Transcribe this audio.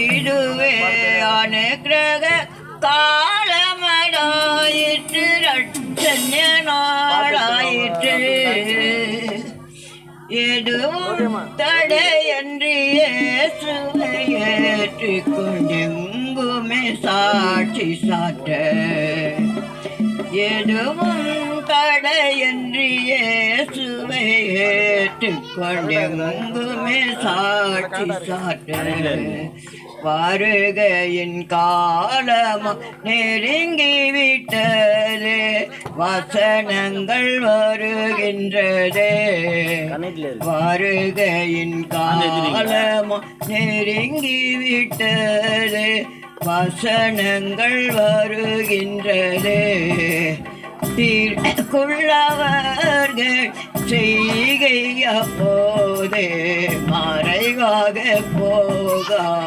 இதுவே அனுக்கிரக காலமடாயிற்று ரட்சண்ய நாடாயிற்று எதுவும் தடையன்றி இயேசுவை ஏற்றுக்கொண்டெங்குமே சாட்சி சாட்ட எதுவும் தடையன்றி இயேசுவை ஏற்றுக்கொண்டெங்குமே சாட்சி சாட்ட வருகையின் காலமா நெருங்கி விட்டதே வசனங்கள் வருகின்றதே வருகையின் காலமா நெருங்கி விட்டதே வசனங்கள் வருகின்றதே தீர்க்குள்ளவர்கள் செய்கை அப்போதே மறைவாக போகா